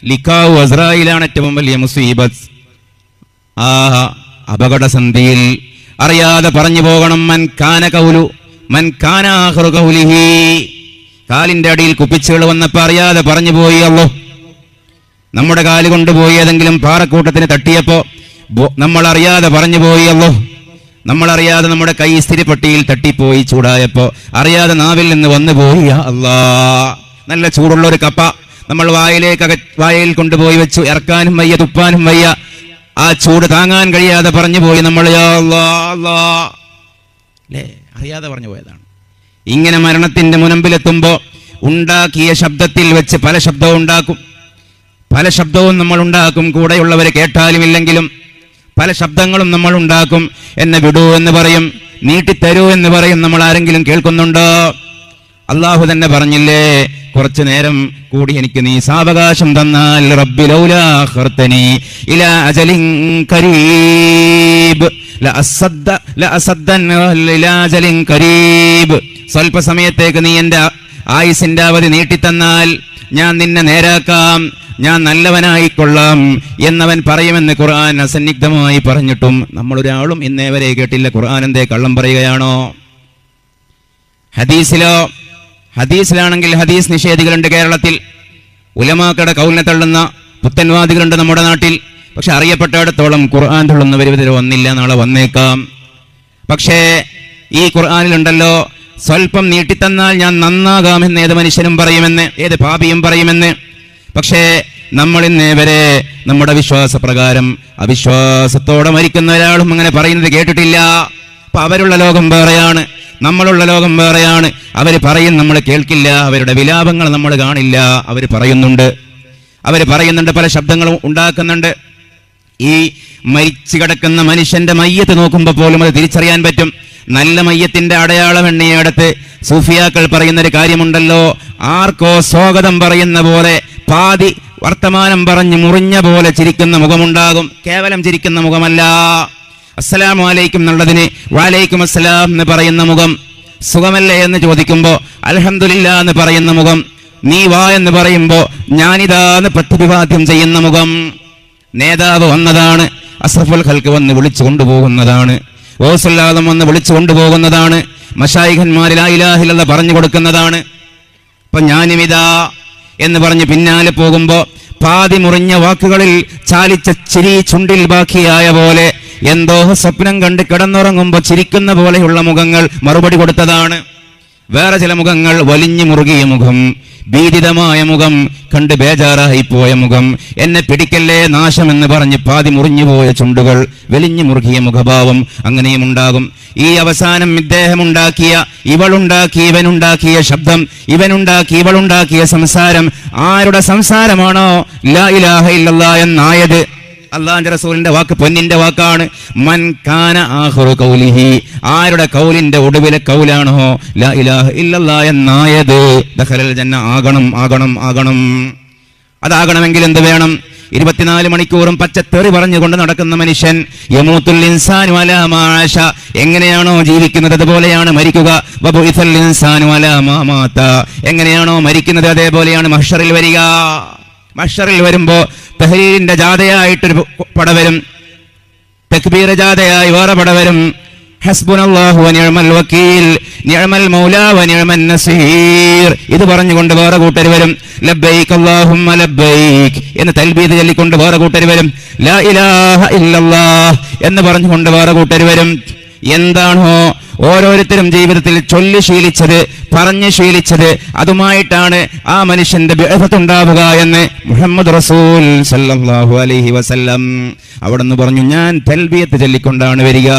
ലിഖാഉ അസ്രായിലാണ് ഏറ്റവും വലിയ മുസീബത്ത്. ആ അപകടസന്ധിയിൽ അറിയാതെ പറഞ്ഞു പോകണം, മൻ കാന ആഖിറു ഖൗലിഹി. കാലിന്റെ അടിയിൽ കുപ്പിച്ചുകൾ വന്നപ്പോൾ അറിയാതെ പറഞ്ഞു പോയി അല്ലാഹ്. നമ്മുടെ കാല് കൊണ്ടുപോയി ഏതെങ്കിലും പാറക്കൂട്ടത്തിന് തട്ടിയപ്പോ നമ്മൾ അറിയാതെ പറഞ്ഞു പോയി അല്ലാഹ്. നമ്മളറിയാതെ നമ്മുടെ കൈ സ്ഥിരപ്പെട്ടിയിൽ തട്ടിപ്പോയി, ചൂടായപ്പോ അറിയാതെ നാവിൽ നിന്ന് വന്നു പോയി അല്ലാഹ്. നല്ല ചൂടുള്ള ഒരു കപ്പ നമ്മൾ വായയിൽ കൊണ്ടുപോയി വെച്ചു, ഇറക്കാനും വയ്യ, തുപ്പാനും വയ്യ, ആ ചൂട് താങ്ങാൻ കഴിയാതെ പറഞ്ഞു പോയി നമ്മൾ അല്ലേ, അറിയാതെ പറഞ്ഞു പോയതാണ്. ഇങ്ങനെ മരണത്തിന്റെ മുനമ്പിലെത്തുമ്പോ ഉണ്ടാക്കിയ ശബ്ദത്തിൽ വെച്ച് പല ശബ്ദവും ഉണ്ടാക്കും. പല ശബ്ദവും നമ്മൾ ഉണ്ടാക്കും, കൂടെയുള്ളവരെ കേട്ടാലും ഇല്ലെങ്കിലും പല ശബ്ദങ്ങളും നമ്മൾ ഉണ്ടാക്കും. എന്നെ വിടൂ എന്ന് പറയും, നീട്ടിത്തരൂ എന്ന് പറയും. നമ്മൾ ആരെങ്കിലും കേൾക്കുന്നുണ്ടോ? അള്ളാഹു തന്നെ പറഞ്ഞില്ലേ, കുറച്ചു നേരം കൂടി എനിക്ക് നീ സാവകാശം തന്നാൽ, റബ്ബി ലൗലാ അഖർതനി ഇലാ അജലിൻ ഖരീബ് ലഅസദ്ദന ഇലാ അജലിൻ ഖരീബ്. സ്വല്പ സമയത്തേക്ക് നീ എന്റെ ആയുസിന്റെ അവധി നീട്ടിത്തന്നാൽ ഞാൻ നിന്നെ നേരാക്കാം, ഞാൻ നല്ലവനായിക്കൊള്ളാം എന്നവൻ പറയുമെന്ന് ഖുർആൻ അസന്നിഗ്ധമായി പറഞ്ഞിട്ടും നമ്മളൊരാളും ഇന്നേവരെ കേട്ടില്ല. ഖുർആൻ എന്തേ കള്ളം പറയുകയാണോ? ഹദീസിലാണെങ്കിൽ ഹദീസ് നിഷേധികളുണ്ട് കേരളത്തിൽ, ഉലമാക്കളുടെ കൗലിനെ തള്ളുന്ന പുത്തൻവാദികളുണ്ട് നമ്മുടെ നാട്ടിൽ. പക്ഷെ അറിയപ്പെട്ടിടത്തോളം ഖുർആൻ തള്ളുന്നവർ ഇതുവരെ വന്നില്ല, നാളെ വന്നേക്കാം. പക്ഷേ ഈ ഖുർആനിലുണ്ടല്ലോ, സ്വല്പം നീട്ടിത്തന്നാൽ ഞാൻ നന്നാകാമെന്ന് ഏത് മനുഷ്യനും പറയുമെന്ന്, ഏത് പാപിയും പറയുമെന്ന്. പക്ഷേ നമ്മൾ ഇന്നേവരെ നമ്മുടെ വിശ്വാസപ്രകാരം അവിശ്വാസത്തോടെ മരിക്കുന്ന ഒരാളും അങ്ങനെ പറയുന്നത് കേട്ടിട്ടില്ല. അപ്പൊ അവരുള്ള ലോകം വേറെയാണ്, നമ്മളുള്ള ലോകം വേറെയാണ്. അവർ പറയും, നമ്മൾ കേൾക്കില്ല. അവരുടെ വിലാപങ്ങൾ നമ്മൾ കാണില്ല. അവർ പറയുന്നുണ്ട്, പല ശബ്ദങ്ങളും ഉണ്ടാക്കുന്നുണ്ട്. ഈ മരിച്ചു കിടക്കുന്ന മനുഷ്യന്റെ മയ്യത്ത് നോക്കുമ്പോൾ പോലും അത് തിരിച്ചറിയാൻ പറ്റും. നല്ല മയ്യത്തിന്റെ അടയാളം എണ്ണിയെടുത്ത് സൂഫിയാക്കൾ പറയുന്നൊരു കാര്യമുണ്ടല്ലോ, ആർക്കോ സ്വാഗതം പറയുന്ന പോലെ പാതി വർത്തമാനം പറഞ്ഞ് മുറിഞ്ഞ പോലെ ചിരിക്കുന്ന മുഖമുണ്ടാകും. കേവലം ചിരിക്കുന്ന മുഖമല്ല. അസ്സലാമു അലൈക്കും എന്നുള്ളതിന് വഅലൈക്കും അസ്സലാം എന്ന് പറയുന്ന മുഖം. സുഖമല്ലേ എന്ന് ചോദിക്കുമ്പോ അൽഹംദുലില്ലാ എന്ന് പറയുന്ന മുഖം. നീ വാ എന്ന് പറയുമ്പോ ഞാനിതാന്ന് പ്രത്യഭിവാദ്യം ചെയ്യുന്ന മുഖം. നേതാവ് വന്നതാണ്, അസ്റഫുൽ ഖൽഖ് വന്ന് വിളിച്ചു കൊണ്ടുപോകുന്നതാണ്, ഓസല്ലാദം വന്ന് വിളിച്ചു കൊണ്ടുപോകുന്നതാണ്, മശായിഖന്മാർ ലാ ഇലാഹ ഇല്ലല്ലാഹ് പറഞ്ഞു കൊടുക്കുന്നതാണ്. അപ്പൊ ഞാനുമിതാ എന്ന് പറഞ്ഞ് പിന്നാലെ പോകുമ്പോ പാതി മുറിഞ്ഞ വാക്കുകളിൽ ചാലിച്ച ചിരി ചുണ്ടിൽ ബാക്കിയായ പോലെ എന്തോ സ്വപ്നം കണ്ട് കിടന്നുറങ്ങുമ്പോ ചിരിക്കുന്ന പോലെയുള്ള മുഖങ്ങൾ മറുപടി കൊടുത്തതാണ്. വേറെ ചില മുഖങ്ങൾ വലിഞ്ഞു മുറുകിയ മുഖം, ഭീതിതമായ മുഖം, കണ്ട് ബേജാറായി പോയ മുഖം, എന്നെ പിടിക്കല്ലേ നാശമെന്ന് പറഞ്ഞ് പാതി മുറിഞ്ഞുപോയ ചുണ്ടുകൾ, വലിഞ്ഞു മുറുകിയ മുഖഭാവം, അങ്ങനെയും ഉണ്ടാകും. ഈ അവസാനം ഇദ്ദേഹമുണ്ടാക്കിയ, ഇവളുണ്ടാക്കി, ഇവനുണ്ടാക്കിയ ശബ്ദം, ഇവനുണ്ടാക്കി, ഇവളുണ്ടാക്കിയ സംസാരം, ആരുടെ സംസാരമാണോ ലാ ഇലാഹ ഇല്ലല്ലാഹ് എന്നായത്? അല്ലാഹുവിന്റെ റസൂലിന്റെ വാക്ക് പൊന്നിന്റെ വാക്കാണ്. മൻ കാന ആഖിറു ഖൗലിഹി, ആരുടെ കൗലിന്റെ ഒടുവിലെ കൗലാണോ ലാ ഇലാഹ ഇല്ലല്ലാഹ് എന്നായത്, ദഖലൽ ജന്ന. ആകണം. അതാകണമെങ്കിൽ എന്ത് വേണം? 24 മണിക്കൂറും പച്ചത്തെറി പറഞ്ഞുകൊണ്ട് നടക്കുന്ന മനുഷ്യൻ, യമൂത്തുൽ ഇൻസാനു അലാ മാ ആശ, എങ്ങനെയാണോ ജീവിക്കുന്നത് അതുപോലെയാണ് മരിക്കുക. വബുഇസൽ ഇൻസാനു അലാ മാ മാത, എങ്ങനെയാണോ മരിക്കുന്നത് അതേപോലെയാണ് മഹ്ശറിൽ വരിക. മഹ്ശറിൽ വരുമ്പോ തഹ്രീരിന്റെ ജാഥയായിട്ടൊരു പട വരും, തക്ബീർ ജാഥയായി വേറെ പട വരും. ഹസ്ബുനല്ലാഹു വനിഅമൽ വക്കീൽ, നിഅമൽ മൗലാ വനിഅമൻ നസീർ, ഇത് പറഞ്ഞുകൊണ്ട് വേറെ കൂട്ടർ വരും. ലബ്ബൈക അല്ലാഹുമ്മ ലബ്ബൈക എന്ന് തൽബീദ് ചൊല്ലിക്കൊണ്ട് വേറെ കൂട്ടർ വരും. ലാ ഇലാഹ ഇല്ലല്ലാഹ് എന്ന് പറഞ്ഞുകൊണ്ട് വേറെ കൂട്ടർ വരും. എന്താണോ ഓരോരുത്തരും ജീവിതത്തിൽ ചൊല്ലി ശീലിച്ചത്, പറഞ്ഞ് ശീലിച്ചത്, അതുമായിട്ടാണ് ആ മനുഷ്യന്റെ ബിഅ്സത്തുണ്ടാവുക എന്ന് മുഹമ്മദ് റസൂൽ സല്ലല്ലാഹു അലൈഹി വസല്ലം അവിടുന്ന് പറഞ്ഞു, ഞാൻ തൽബിയത്ത് ചൊല്ലിക്കൊണ്ടാണ് വരിക.